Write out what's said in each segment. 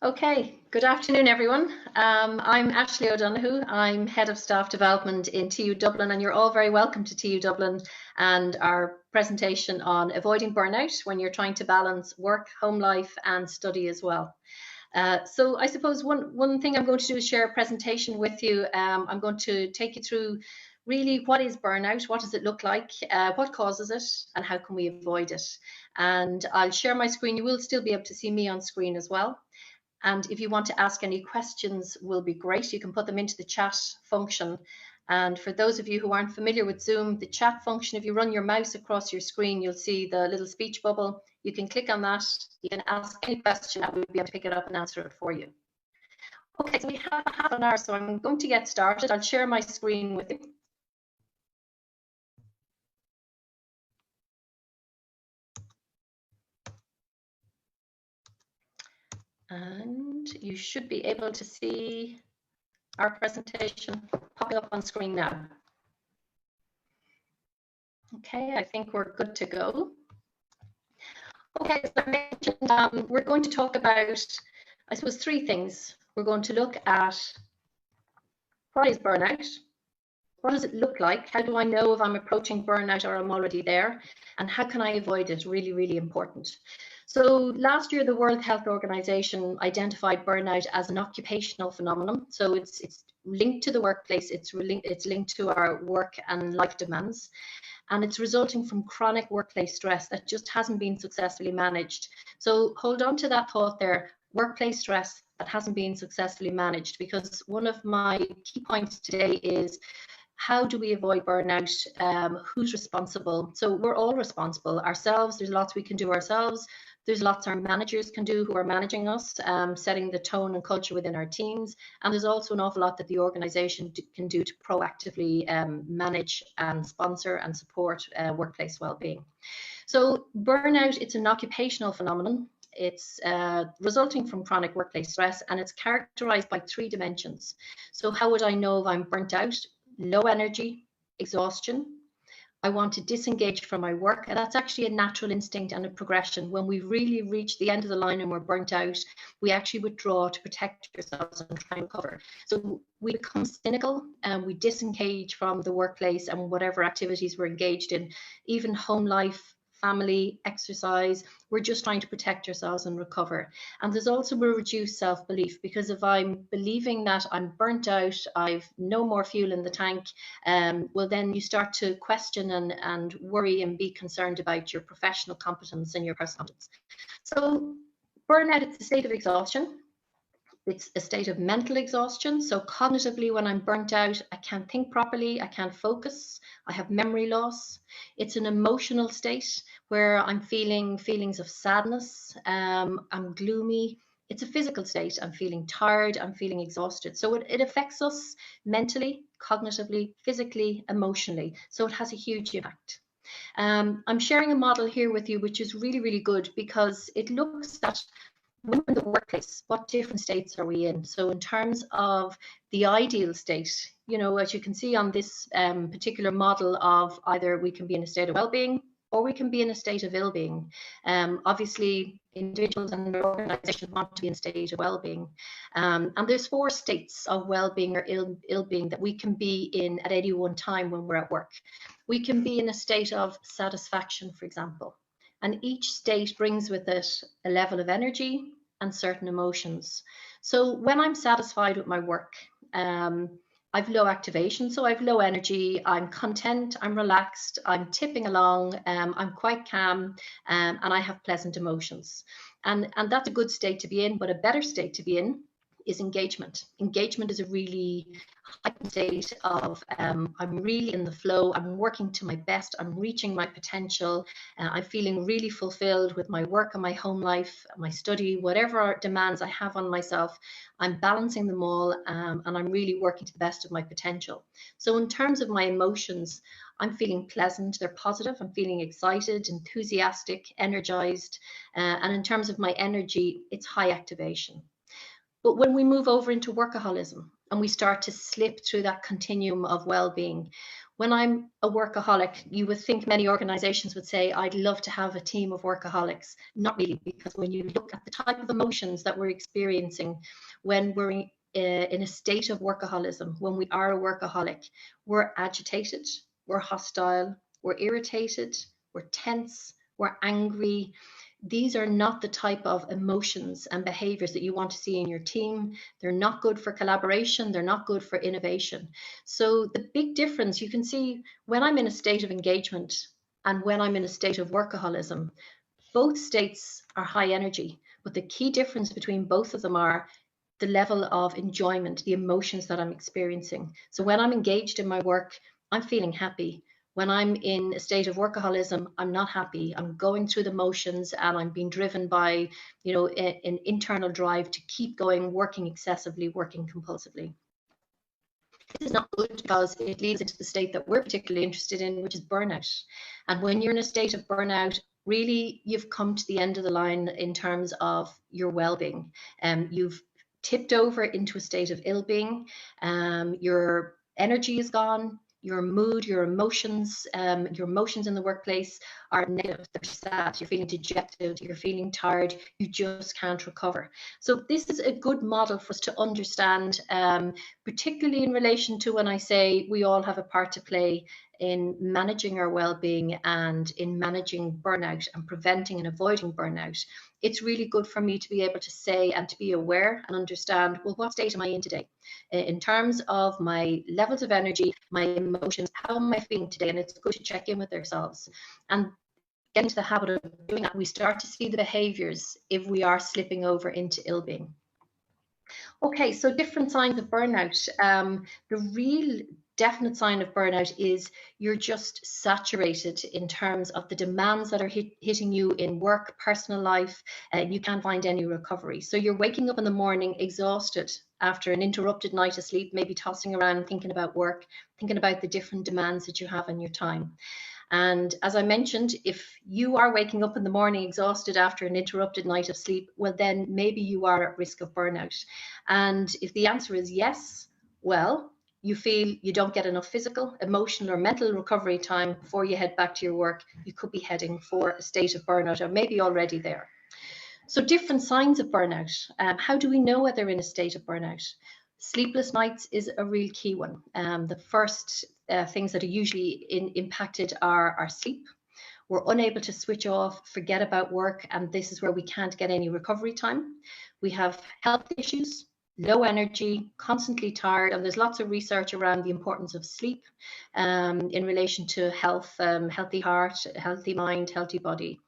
Okay, good afternoon, everyone. I'm Ashley O Donoghue. I'm Head of Staff Development in TU Dublin, and you're all very welcome to TU Dublin and our presentation on avoiding burnout when you're trying to balance work, home life, and study as well. So I suppose one thing I'm going to do is share a presentation with you. I'm going to take you through really what is burnout, what does it look like, what causes it, and how can we avoid it. And I'll share my screen. You will still be able to see me on screen as well. And if you want to ask any questions, will be great. You can put them into the chat function. And for those of you who aren't familiar with Zoom, the chat function, if you run your mouse across your screen, you'll see the little speech bubble. You can click on that. You can ask any question and we'll be able to pick it up and answer it for you. Okay, so we have half an hour, so I'm going to get started. I'll share my screen with you. And you should be able to see our presentation popping up on screen now. Okay, I think we're good to go. Okay, as I mentioned, we're going to talk about, I suppose, three things. We're going to look at what is burnout, what does it look like, how do I know if I'm approaching burnout or I'm already there, and how can I avoid it? Really, really important. So last year, the World Health Organization identified burnout as an occupational phenomenon. So it's linked to the workplace, it's linked to our work and life demands. And it's resulting from chronic workplace stress that just hasn't been successfully managed. So hold on to that thought there, workplace stress that hasn't been successfully managed, because one of my key points today is how do we avoid burnout? Who's responsible? So we're all responsible ourselves. There's lots we can do ourselves. There's lots our managers can do who are managing us, setting the tone and culture within our teams. And there's also an awful lot that the organization can do to proactively manage and sponsor and support workplace well-being. So burnout, it's an occupational phenomenon. It's resulting from chronic workplace stress, and it's characterized by three dimensions. So how would I know if I'm burnt out? Low energy, exhaustion. I want to disengage from my work, and that's actually a natural instinct and a progression. When we really reach the end of the line and we're burnt out, we actually withdraw to protect ourselves and try and recover. So we become cynical and we disengage from the workplace and whatever activities we're engaged in, even home life, family, exercise. We're just trying to protect ourselves and recover. And there's also a reduced self-belief, because if I'm believing that I'm burnt out, I've no more fuel in the tank, well, then you start to question and worry and be concerned about your professional competence and your personal competence. So burnout, it's a state of exhaustion. It's a state of mental exhaustion. So cognitively, when I'm burnt out, I can't think properly, I can't focus, I have memory loss. It's an emotional state where I'm feeling feelings of sadness, I'm gloomy. It's a physical state. I'm feeling tired, I'm feeling exhausted. So it affects us mentally, cognitively, physically, emotionally. So it has a huge impact. I'm sharing a model here with you, which is really, really good, because it looks at when we're in the workplace, what different states are we in? So in terms of the ideal state, you know, as you can see on this particular model of either we can be in a state of well-being or we can be in a state of ill-being. Obviously, individuals and organizations want to be in a state of well-being. And there's four states of well-being or ill-being that we can be in at any one time when we're at work. We can be in a state of satisfaction, for example. And each state brings with it a level of energy and certain emotions. So when I'm satisfied with my work, I've low activation, so I've low energy, I'm content, I'm relaxed, I'm tipping along, I'm quite calm, and I have pleasant emotions. And that's a good state to be in, but a better state to be in is engagement. Engagement is a really heightened state of I'm really in the flow, I'm working to my best, I'm reaching my potential, I'm feeling really fulfilled with my work and my home life, my study, whatever demands I have on myself, I'm balancing them all, and I'm really working to the best of my potential. So in terms of my emotions, I'm feeling pleasant, they're positive, I'm feeling excited, enthusiastic, energized, and in terms of my energy, it's high activation. But when we move over into workaholism and we start to slip through that continuum of well-being, When I'm a workaholic, you would think many organizations would say, I'd love to have a team of workaholics. Not really, because when you look at the type of emotions that we're experiencing when we're in a state of workaholism, when we are a workaholic, we're agitated, we're hostile, we're irritated, we're tense, we're angry. These are not the type of emotions and behaviors that you want to see in your team. They're not good for collaboration. They're not good for innovation. So the big difference you can see when I'm in a state of engagement and when I'm in a state of workaholism, both states are high energy, but the key difference between both of them are the level of enjoyment, the emotions that I'm experiencing. So when I'm engaged in my work, I'm feeling happy. When I'm in a state of workaholism, I'm not happy. I'm going through the motions and I'm being driven by, an internal drive to keep going, working excessively, working compulsively. This is not good because it leads into the state that we're particularly interested in, which is burnout. And when you're in a state of burnout, really you've come to the end of the line in terms of your well-being. You've tipped over into a state of ill-being. Your energy is gone. Your mood, your emotions in the workplace are negative. They're sad. You're feeling dejected. You're feeling tired. You just can't recover. So this is a good model for us to understand, particularly in relation to when I say we all have a part to play in managing our well-being and in managing burnout and preventing and avoiding burnout. It's really good for me to be able to say and to be aware and understand, well, what state am I in today? In terms of my levels of energy, my emotions, how am I feeling today? And it's good to check in with ourselves. And get into the habit of doing that, we start to see the behaviors if we are slipping over into ill-being. Okay, so different signs of burnout. The real definite sign of burnout is you're just saturated in terms of the demands that are hitting you in work, personal life, and you can't find any recovery. So you're waking up in the morning exhausted after an interrupted night of sleep, maybe tossing around, thinking about work, thinking about the different demands that you have on your time. And as I mentioned, if you are waking up in the morning exhausted after an interrupted night of sleep, well, then maybe you are at risk of burnout. And if the answer is yes, well, you feel you don't get enough physical, emotional, or mental recovery time before you head back to your work, you could be heading for a state of burnout or maybe already there. So different signs of burnout. How do we know whether they're in a state of burnout? Sleepless nights is a real key one. The first things that are usually impacted are our sleep. We're unable to switch off, forget about work, and this is where we can't get any recovery time. We have health issues, low energy, constantly tired, and there's lots of research around the importance of sleep in relation to health, healthy heart, healthy mind, healthy body.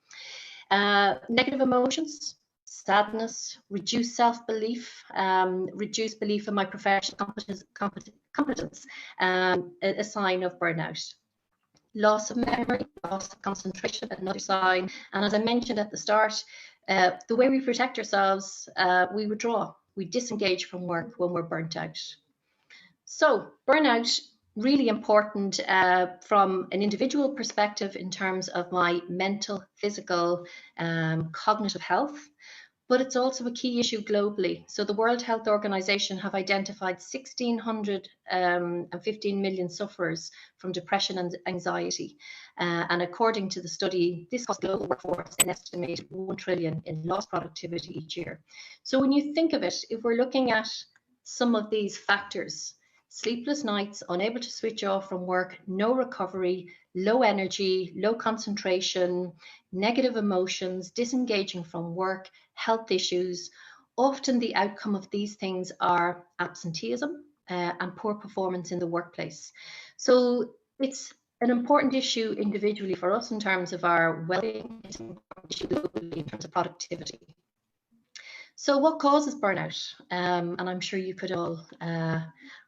Negative emotions, sadness, reduced self-belief, reduced belief in my professional competence, a sign of burnout. Loss of memory, loss of concentration, another sign. And as I mentioned at the start, the way we protect ourselves, we withdraw, we disengage from work when we're burnt out. So burnout, really important from an individual perspective in terms of my mental, physical, cognitive health, but it's also a key issue globally. So the World Health Organization have identified 1,615 million sufferers from depression and anxiety. And according to the study, this costs global workforce an estimated 1 trillion in lost productivity each year. So when you think of it, if we're looking at some of these factors, sleepless nights, unable to switch off from work, no recovery, low energy, low concentration, negative emotions, disengaging from work, health issues. Often the outcome of these things are absenteeism and poor performance in the workplace. So it's an important issue individually for us in terms of our well-being. It's an important issue globally in terms of productivity. So what causes burnout? And I'm sure you could all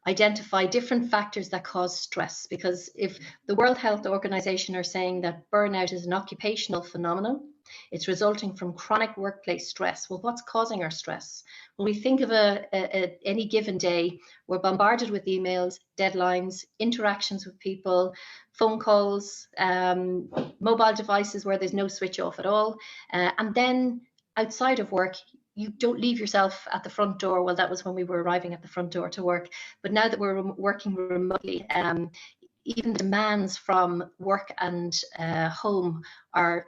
identify different factors that cause stress, because if the World Health Organization are saying that burnout is an occupational phenomenon, it's resulting from chronic workplace stress. Well, what's causing our stress? When we think of any given day, we're bombarded with emails, deadlines, interactions with people, phone calls, mobile devices where there's no switch off at all. And then outside of work, you don't leave yourself at the front door. Well, that was when we were arriving at the front door to work. But now that we're working remotely, even demands from work and home are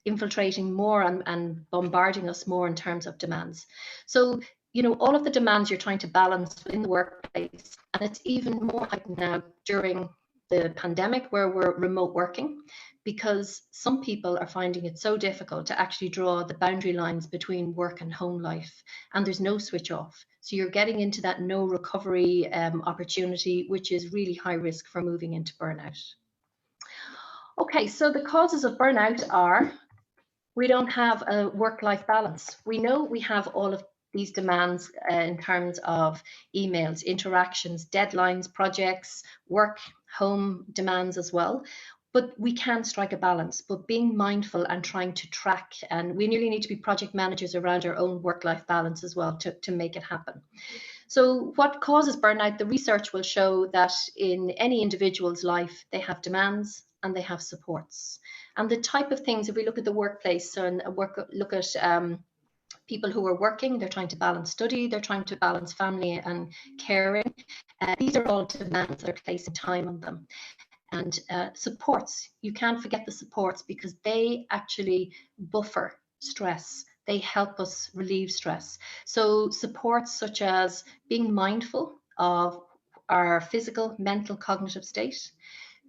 infiltrating more and bombarding us more in terms of demands. So, all of the demands you're trying to balance in the workplace, and it's even more heightened now during the pandemic where we're remote working, because some people are finding it so difficult to actually draw the boundary lines between work and home life, and there's no switch off. So you're getting into that no recovery opportunity, which is really high risk for moving into burnout. Okay, so the causes of burnout are: we don't have a work-life balance. We know we have all of these demands in terms of emails, interactions, deadlines, projects, work, home demands as well. But we can strike a balance, but being mindful and trying to track, and we nearly need to be project managers around our own work-life balance as well to make it happen. So what causes burnout? The research will show that in any individual's life, they have demands and they have supports. And the type of things, if we look at the workplace and look at people who are working, they're trying to balance study, they're trying to balance family and caring. These are all demands that are placing time on them. And supports, you can't forget the supports, because they actually buffer stress. They help us relieve stress. So supports such as being mindful of our physical, mental, cognitive state,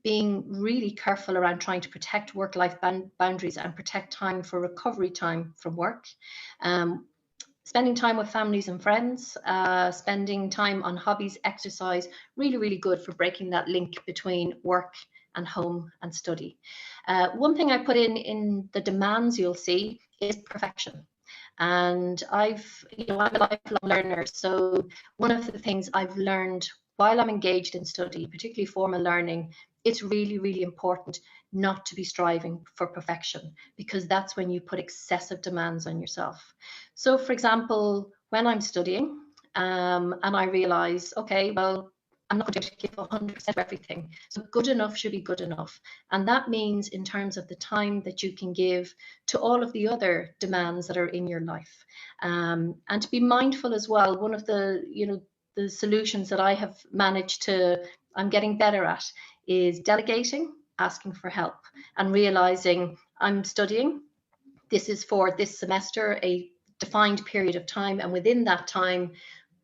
being really careful around trying to protect work-life boundaries and protect time for recovery time from work, spending time with families and friends, spending time on hobbies, exercise, really, really good for breaking that link between work and home and study. One thing I put in the demands you'll see is perfection. And I'm a lifelong learner. So one of the things I've learned while I'm engaged in study, particularly formal learning, it's really, really important not to be striving for perfection, because that's when you put excessive demands on yourself. So for example, when I'm studying and I realize, okay, well, I'm not going to give 100% of everything. So good enough should be good enough. And that means in terms of the time that you can give to all of the other demands that are in your life. And to be mindful as well, one of the solutions that I have I'm getting better at is delegating, asking for help, and realizing I'm studying. This is for this semester, a defined period of time. And within that time,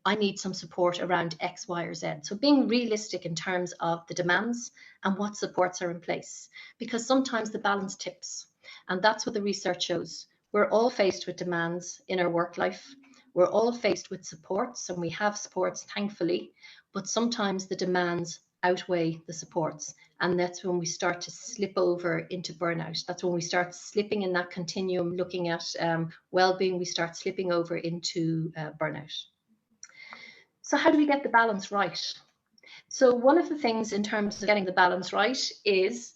I need some support around X, Y, or Z. So being realistic in terms of the demands and what supports are in place, because sometimes the balance tips. And that's what the research shows. We're all faced with demands in our work life. We're all faced with supports, and we have supports, thankfully, but sometimes the demands outweigh the supports. And that's when we start to slip over into burnout. That's when we start slipping in that continuum, looking at well-being, we start slipping over into burnout. So how do we get the balance right? So one of the things in terms of getting the balance right is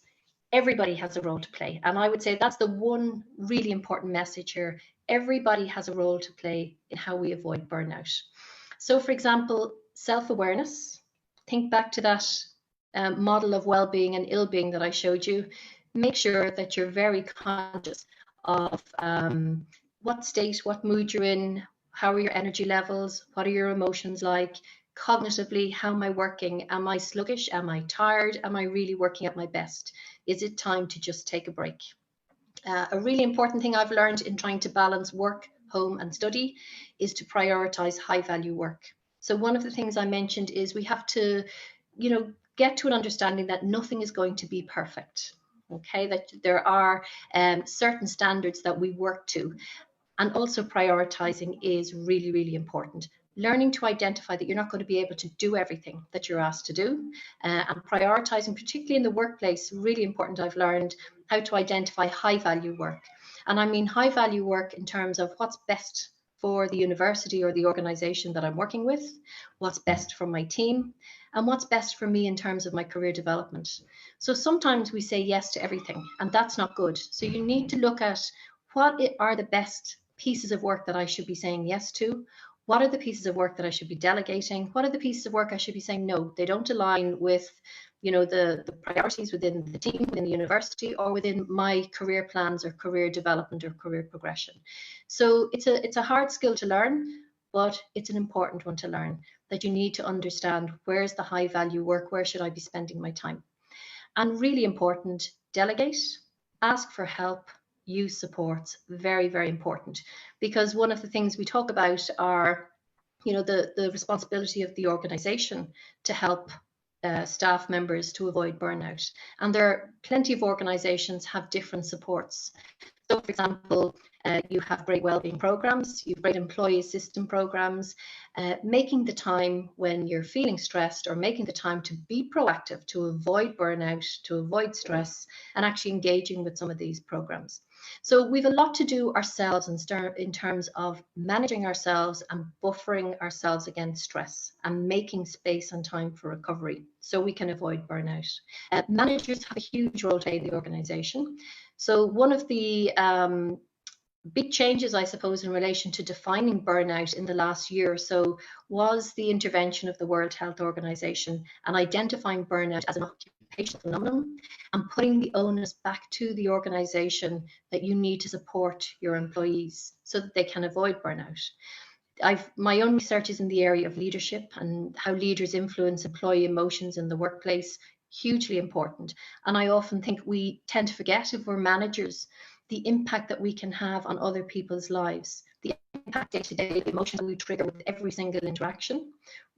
everybody has a role to play. And I would say that's the one really important message here. Everybody has a role to play in how we avoid burnout. So for example, self-awareness. Think back to that model of well-being and ill-being that I showed you. Make sure that you're very conscious of what state, what mood you're in, how are your energy levels, what are your emotions like, cognitively, how am I working? Am I sluggish? Am I tired? Am I really working at my best? Is it time to just take a break? A really important thing I've learned in trying to balance work, home, and study is to prioritize high value work. So one of the things I mentioned is we have to, get to an understanding that nothing is going to be perfect. Okay, that there are certain standards that we work to. And also prioritizing is really, really important. Learning to identify that you're not going to be able to do everything that you're asked to do, and prioritizing, particularly in the workplace, really important. I've learned how to identify high value work. And I mean high value work in terms of what's best for the university or the organization that I'm working with, what's best for my team, and what's best for me in terms of my career development. So sometimes we say yes to everything, and that's not good. So you need to look at what are the best pieces of work that I should be saying yes to? What are the pieces of work that I should be delegating? What are the pieces of work I should be saying no? They don't align with, the priorities within the team, within the university, or within my career plans or career development or career progression. So it's a hard skill to learn, but it's an important one to learn, that you need to understand where's the high value work, where should I be spending my time? And really important, delegate, ask for help, use supports. Very, very important, because one of the things we talk about are, the responsibility of the organization to help staff members to avoid burnout. And there are plenty of organizations have different supports. So, for example, you have great wellbeing programs, you have great employee assistance programs, making the time when you're feeling stressed, or making the time to be proactive to avoid burnout, to avoid stress, and actually engaging with some of these programs. So we've a lot to do ourselves in terms of managing ourselves and buffering ourselves against stress and making space and time for recovery so we can avoid burnout. Managers have a huge role to play in the organization. So one of the big changes, I suppose, in relation to defining burnout in the last year or so was the intervention of the World Health Organization and identifying burnout as an occupational phenomenon and putting the onus back to the organization that you need to support your employees so that they can avoid burnout. My own research is in the area of leadership and how leaders influence employee emotions in the workplace. Hugely important. And I often think we tend to forget, if we're managers, the impact that we can have on other people's lives, the impact day to day, the emotions that we trigger with every single interaction,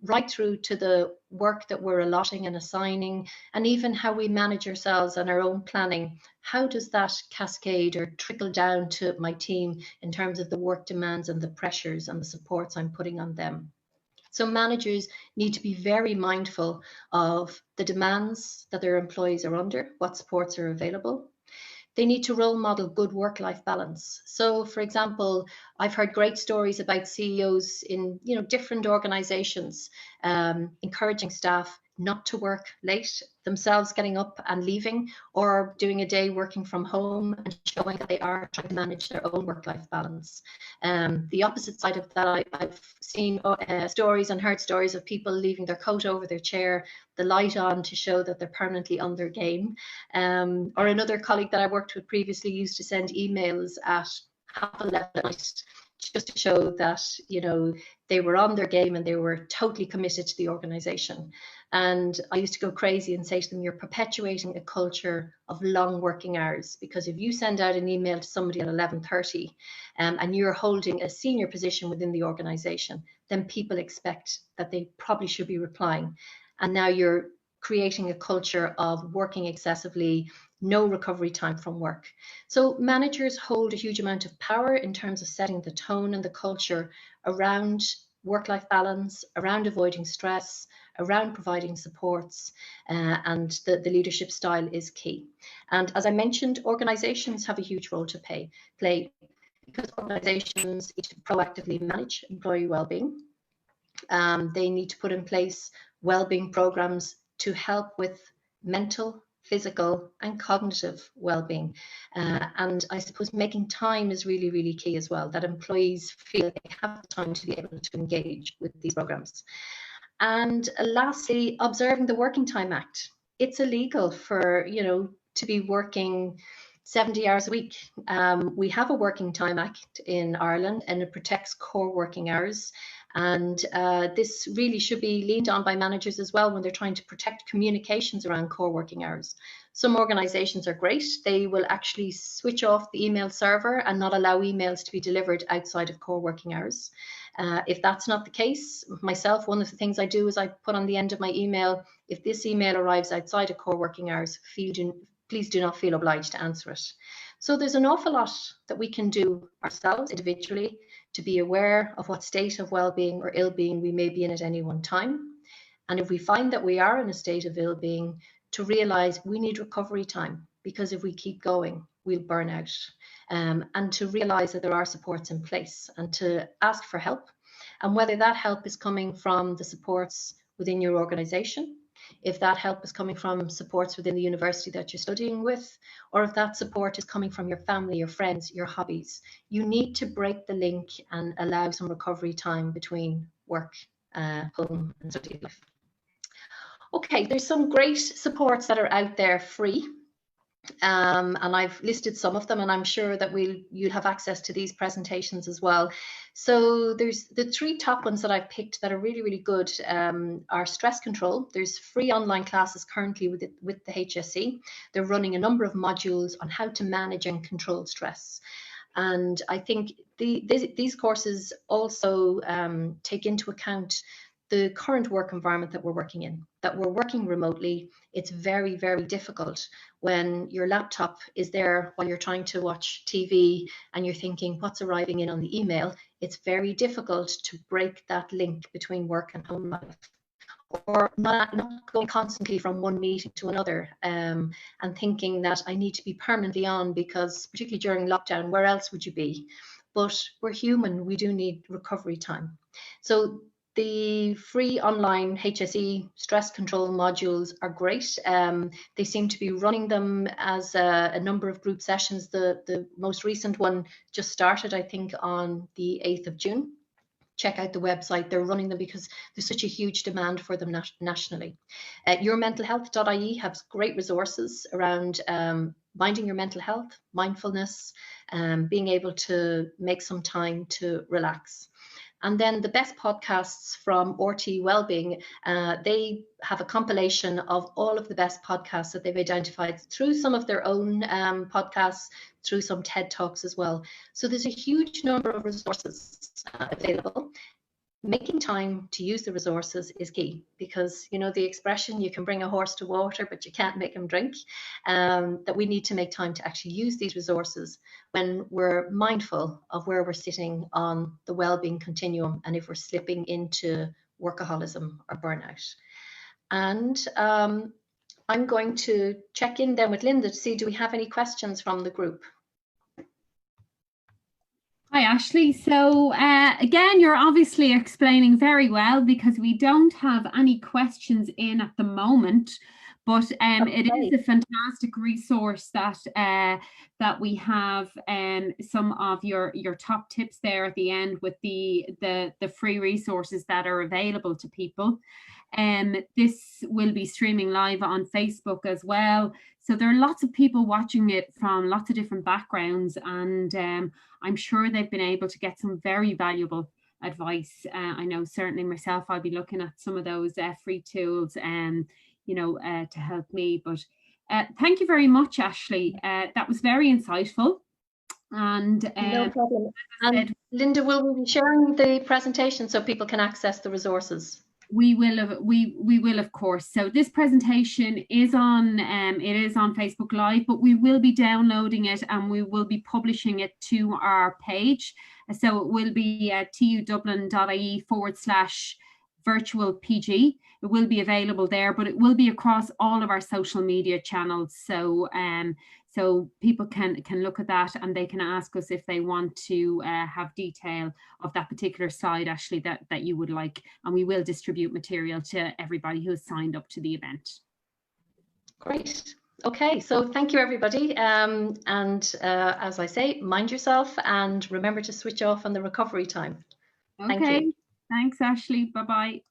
right through to the work that we're allotting and assigning, and even how we manage ourselves and our own planning. How does that cascade or trickle down to my team in terms of the work demands and the pressures and the supports I'm putting on them? So managers need to be very mindful of the demands that their employees are under, what supports are available. They need to role model good work-life balance. So, for example, I've heard great stories about CEOs in different organizations encouraging staff not to work late, themselves getting up and leaving, or doing a day working from home and showing that they are trying to manage their own work-life balance. The opposite side of that, I've seen stories and heard stories of people leaving their coat over their chair, the light on, to show that they're permanently on their game. Or another colleague that I worked with previously used to send emails at 11:30 at night, just to show that they were on their game and they were totally committed to the organization. And I used to go crazy and say to them, you're perpetuating a culture of long working hours, because if you send out an email to somebody at 11:30 and you're holding a senior position within the organization, then people expect that they probably should be replying. And now you're creating a culture of working excessively, no recovery time from work. So managers hold a huge amount of power in terms of setting the tone and the culture around work-life balance, around avoiding stress, around providing supports, and the leadership style is key. And as I mentioned, organizations have a huge role to play, because organizations need to proactively manage employee well-being. They need to put in place well-being programs to help with mental, physical and cognitive well-being. And I suppose making time is really, really key as well, that employees feel they have the time to be able to engage with these programs. And lastly, observing the Working Time Act. It's illegal for, to be working 70 hours a week. We have a Working Time Act in Ireland, and it protects core working hours. And this really should be leaned on by managers as well when they're trying to protect communications around core working hours. Some organizations are great. They will actually switch off the email server and not allow emails to be delivered outside of core working hours. If that's not the case, myself, one of the things I do is I put on the end of my email, if this email arrives outside of core working hours, please do not feel obliged to answer it. So there's an awful lot that we can do ourselves individually to be aware of what state of well-being or ill-being we may be in at any one time. And if we find that we are in a state of ill-being, to realize we need recovery time, because if we keep going, we'll burn out. And to realize that there are supports in place, and to ask for help. And whether that help is coming from the supports within your organization, if that help is coming from supports within the university that you're studying with, or if that support is coming from your family, your friends, your hobbies, you need to break the link and allow some recovery time between work, home and study life. Okay, there's some great supports that are out there free. And I've listed some of them, and I'm sure that you'll have access to these presentations as well. So there's the 3 top ones that I've picked that are really, really good are stress control. There's free online classes currently with the HSE. They're running a number of modules on how to manage and control stress. And I think these courses also take into account the current work environment that we're working in, that we're working remotely. It's very, very difficult when your laptop is there while you're trying to watch TV and you're thinking, what's arriving in on the email? It's very difficult to break that link between work and home life, or not going constantly from one meeting to another and thinking that I need to be permanently on, because particularly during lockdown, where else would you be? But we're human, we do need recovery time. So the free online HSE stress control modules are great. They seem to be running them as a number of group sessions. The most recent one just started, I think, on the 8th of June. Check out the website. They're running them because there's such a huge demand for them nationally. Yourmentalhealth.ie has great resources around minding your mental health, mindfulness, being able to make some time to relax. And then the best podcasts from RT Wellbeing, they have a compilation of all of the best podcasts that they've identified through some of their own podcasts, through some TED Talks as well. So there's a huge number of resources available. Making time to use the resources is key, because you know the expression, you can bring a horse to water but you can't make him drink. That we need to make time to actually use these resources when we're mindful of where we're sitting on the well-being continuum, and if we're slipping into workaholism or burnout. And I'm going to check in then with Linda to see, do we have any questions from the group? Hi, Ashley. So again, you're obviously explaining very well, because we don't have any questions in at the moment, but okay. It is a fantastic resource that that we have some of your top tips there at the end with the free resources that are available to people. This will be streaming live on Facebook as well. So there are lots of people watching it from lots of different backgrounds, and I'm sure they've been able to get some very valuable advice. I know certainly myself, I'll be looking at some of those free tools, to help me. But thank you very much, Ashley. That was very insightful. And no problem. And Linda, will we be sharing the presentation so people can access the resources? We will of course. So this presentation is on it is on Facebook Live, but we will be downloading it and we will be publishing it to our page. So it will be tudublin.ie/virtual-PG. It will be available there, but it will be across all of our social media channels. So so people can look at that, and they can ask us if they want to have detail of that particular slide, Ashley, that you would like, and we will distribute material to everybody who has signed up to the event. Great. Okay, so thank you, everybody. And as I say, mind yourself and remember to switch off on the recovery time. Okay, thanks, Ashley. Bye-bye.